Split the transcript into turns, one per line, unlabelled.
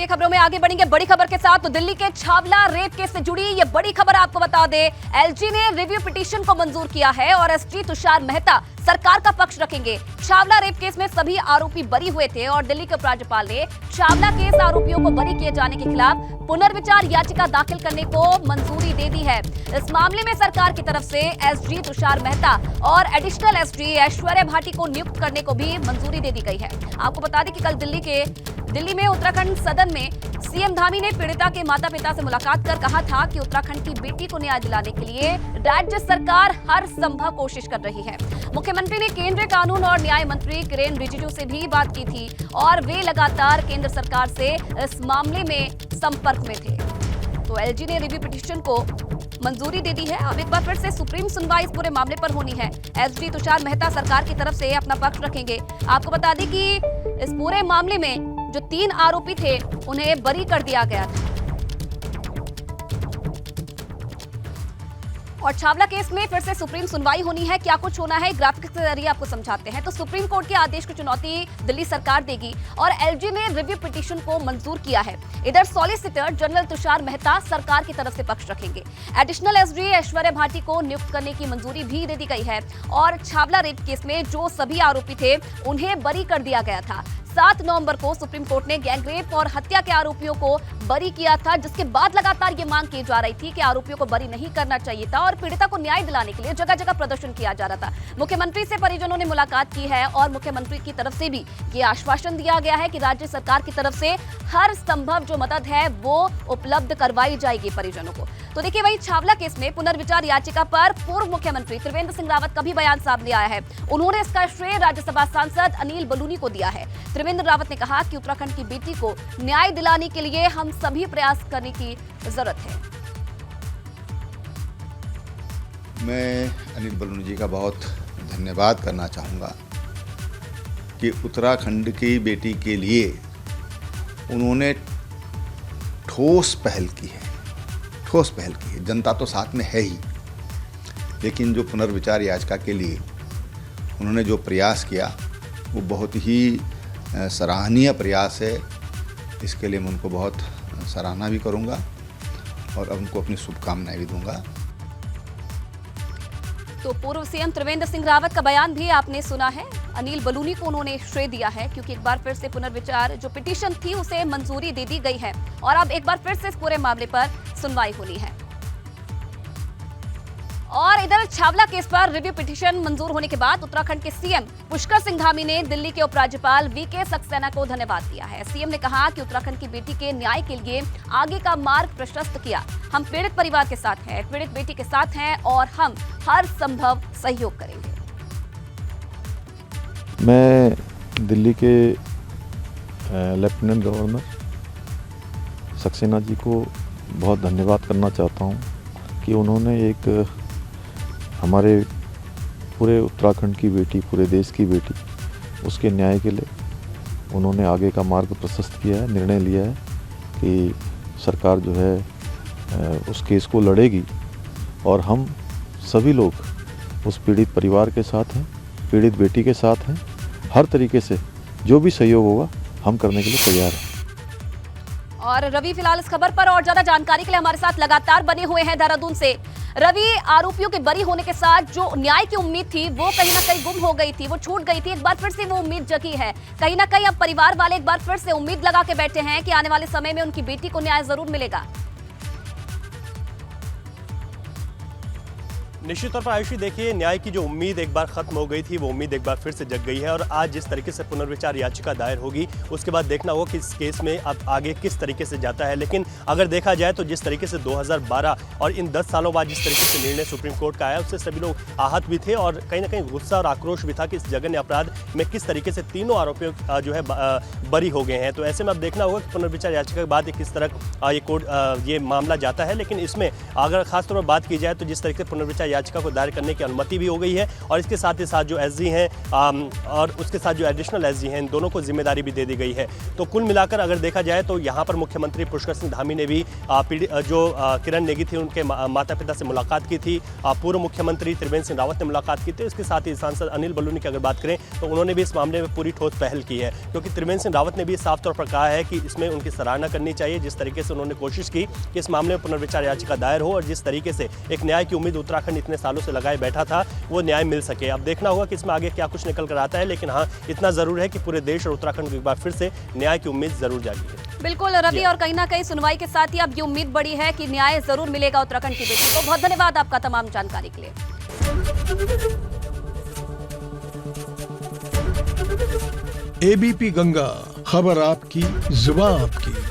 चलिए खबरों में आगे बढ़ेंगे बड़ी खबर के साथ। तो दिल्ली के छावला रेप केस से जुड़ी ये बड़ी खबर आपको बता दें, एलजी ने रिव्यू पिटीशन को मंजूर किया है और एसपी तुषार मेहता सरकार का पक्ष रखेंगे। छावला रेप केस में सभी आरोपी बरी हुए थे और दिल्ली के उपराज्यपाल ने छावला केस आरोपियों को बरी किए जाने के खिलाफ पुनर्विचार याचिका दाखिल करने को मंजूरी दे दी है। इस मामले में सरकार की तरफ से एसजी तुषार मेहता और एडिशनल एसजी ऐश्वर्या भाटी को नियुक्त करने को भी मंजूरी दे दी गई है। आपको बता दें कि कल दिल्ली में उत्तराखंड सदन में सीएम धामी ने पीड़िता के माता पिता से मुलाकात कर कहा था कि उत्तराखंड की बेटी को न्याय दिलाने के लिए राज्य सरकार हर संभव कोशिश कर रही है। मुख्यमंत्री ने केंद्रीय कानून और न्याय मंत्री किरेन रिजिजू से भी बात की थी और वे लगातार केंद्र सरकार से इस मामले में संपर्क में थे। तो एलजी ने रिव्यू पिटीशन को मंजूरी दे दी है। अब एक बार फिर से सुप्रीम सुनवाई इस पूरे मामले पर होनी है। एसपी तुषार मेहता सरकार की तरफ से अपना पक्ष रखेंगे। आपको बता दें कि इस पूरे मामले में जो 3 आरोपी थे उन्हें बरी कर दिया गया था और छावला केस में फिर से सुप्रीम सुनवाई होनी है। क्या कुछ होना है ग्राफिक्स के जरिए आपको समझाते हैं। तो सुप्रीम कोर्ट के आदेश की चुनौती दिल्ली सरकार देगी और एलजी ने रिव्यू पिटीशन को मंजूर किया है। इधर सॉलिसिटर जनरल तुषार मेहता सरकार की तरफ से पक्ष रखेंगे। एडिशनल एसजी ऐश्वर्या भाटी को नियुक्त करने की मंजूरी भी दे दी गई है और छावला रेप केस में जो सभी आरोपी थे उन्हें बरी कर दिया गया था। 7 नवंबर को सुप्रीम कोर्ट ने गैंगरेप और हत्या के आरोपियों को बरी किया था, जिसके बाद लगातार ये मांग की जा रही थी कि आरोपियों को बरी नहीं करना चाहिए था और पीड़िता को न्याय दिलाने के लिए जगह जगह प्रदर्शन किया जा रहा था। मुख्यमंत्री से परिजनों ने मुलाकात की है और मुख्यमंत्री की तरफ से भी ये आश्वासन दिया गया है कि राज्य सरकार की तरफ से हर संभव जो मदद है वो उपलब्ध करवाई जाएगी परिजनों को। तो देखिए, वही छावला केस में पुनर्विचार याचिका पर पूर्व मुख्यमंत्री त्रिवेंद्र सिंह रावत का भी बयान सामने आया है। उन्होंने इसका श्रेय राज्यसभा सांसद अनिल बलूनी को दिया है। त्रिवेंद्र रावत ने कहा कि उत्तराखंड की बेटी को न्याय दिलाने के लिए हम सभी प्रयास करने की जरूरत है।
मैं अनिल बलूनी जी का बहुत धन्यवाद करना चाहूँगा कि उत्तराखंड की बेटी के लिए उन्होंने ठोस पहल की है। जनता तो साथ में है ही, लेकिन जो पुनर्विचार याचिका के लिए उन्होंने जो प्रयास किया वो बहुत ही सराहनीय प्रयास है। इसके लिए मैं उनको बहुत सराहना भी करूंगा और उनको अपनी शुभकामनाएं भी दूंगा।
तो पूर्व सीएम त्रिवेंद्र सिंह रावत का बयान भी आपने सुना है। अनिल बलूनी को उन्होंने श्रेय दिया है क्योंकि एक बार फिर से पुनर्विचार जो पिटीशन थी उसे मंजूरी दे दी गई है और अब एक बार फिर से इस पूरे मामले पर सुनवाई होनी है। और इधर छावला केस पर रिव्यू पिटीशन मंजूर होने के बाद उत्तराखंड के सीएम पुष्कर सिंह धामी ने दिल्ली के उपराज्यपाल वीके सक्सेना को धन्यवाद दिया है। सीएम ने कहा कि उत्तराखंड की बेटी के न्याय के लिए आगे का मार्ग प्रशस्त किया। हम पीड़ित परिवार के साथ हैं, पीड़ित बेटी के साथ हैं और हम हर संभव सहयोग करेंगे।
मैं दिल्ली के लेफ्टिनेंट गवर्नर सक्सेना जी को बहुत धन्यवाद करना चाहता हूं कि उन्होंने एक हमारे पूरे उत्तराखंड की बेटी, पूरे देश की बेटी, उसके न्याय के लिए उन्होंने आगे का मार्ग प्रशस्त किया है। निर्णय लिया है कि सरकार जो है उस केस को लड़ेगी और हम सभी लोग उस पीड़ित परिवार के साथ हैं, पीड़ित बेटी के साथ हैं। हर तरीके से जो भी सहयोग होगा हम करने के लिए तैयार हैं।
और रवि फिलहाल इस खबर पर और ज्यादा जानकारी के लिए हमारे साथ लगातार बने हुए हैं देहरादून से। रवि, आरोपियों के बरी होने के साथ जो न्याय की उम्मीद थी वो कहीं ना कहीं गुम हो गई थी, वो छूट गई थी। एक बार फिर से वो उम्मीद जगी है। कहीं ना कहीं अब परिवार वाले एक बार फिर से उम्मीद लगा के बैठे हैं कि आने वाले समय में उनकी बेटी को न्याय जरूर मिलेगा।
निश्चित तौर पर आयुषी, देखिए, न्याय की जो उम्मीद एक बार खत्म हो गई थी वो उम्मीद एक बार फिर से जग गई है और आज जिस तरीके से पुनर्विचार याचिका दायर होगी उसके बाद देखना होगा कि इस केस में अब आगे किस तरीके से जाता है। लेकिन अगर देखा जाए तो जिस तरीके से 2012 और इन 10 सालों बाद जिस तरीके से निर्णय सुप्रीम कोर्ट का आया उससे सभी लोग आहत भी थे और कहीं ना कहीं गुस्सा और आक्रोश भी था कि इस जघन्य अपराध में किस तरीके से तीनों आरोपियों जो है बरी हो गए हैं। तो ऐसे में अब देखना होगा कि पुनर्विचार याचिका के बाद किस तरह ये मामला जाता है। लेकिन इसमें अगर खासतौर पर बात की जाए तो जिस तरीके से पुनर्विचार याचिका को दायर करने की अनुमति भी हो गई है और इसके साथ ही साथ जो एसजी हैं और उसके साथ जो एडिशनल एसजी हैं, इन दोनों को जिम्मेदारी भी दे दी गई है। तो कुल मिलाकर अगर देखा जाए तो यहाँ पर मुख्यमंत्री पुष्कर सिंह धामी ने भी जो किरण नेगी थी उनके माता पिता से मुलाकात की थी, पूर्व मुख्यमंत्री त्रिवेंद्र सिंह रावत ने मुलाकात की थी। इसके साथ ही सांसद अनिल बलूनी की अगर बात करें तो उन्होंने भी इस मामले में पूरी ठोस पहल की है, क्योंकि त्रिवेंद्र सिंह रावत ने भी साफ तौर पर कहा है कि इसमें उनकी सराहना करनी चाहिए जिस तरीके से उन्होंने कोशिश की कि इस मामले में पुनर्विचार याचिका दायर हो और जिस तरीके से एक न्याय की उम्मीद उत्तराखंड इतने सालों से लगाए बैठा था वो न्याय मिल सके। अब देखना होगा कि इसमें आगे क्या कुछ निकल कर आता है, लेकिन हाँ इतना जरूर है कि पूरे देश और उत्तराखंड को एक बार फिर से न्याय की उम्मीद जरूर जागी है।
बिल्कुल रवि, और कहीं ना कहीं सुनवाई के साथ ही अब ये उम्मीद बढ़ी है कि न्याय जरूर मिलेगा उत्तराखंड की बेटी को। बहुत धन्यवाद आपका तमाम जानकारी के लिए।
एबीपी गंगा, खबर आपकी, जुबान आपकी।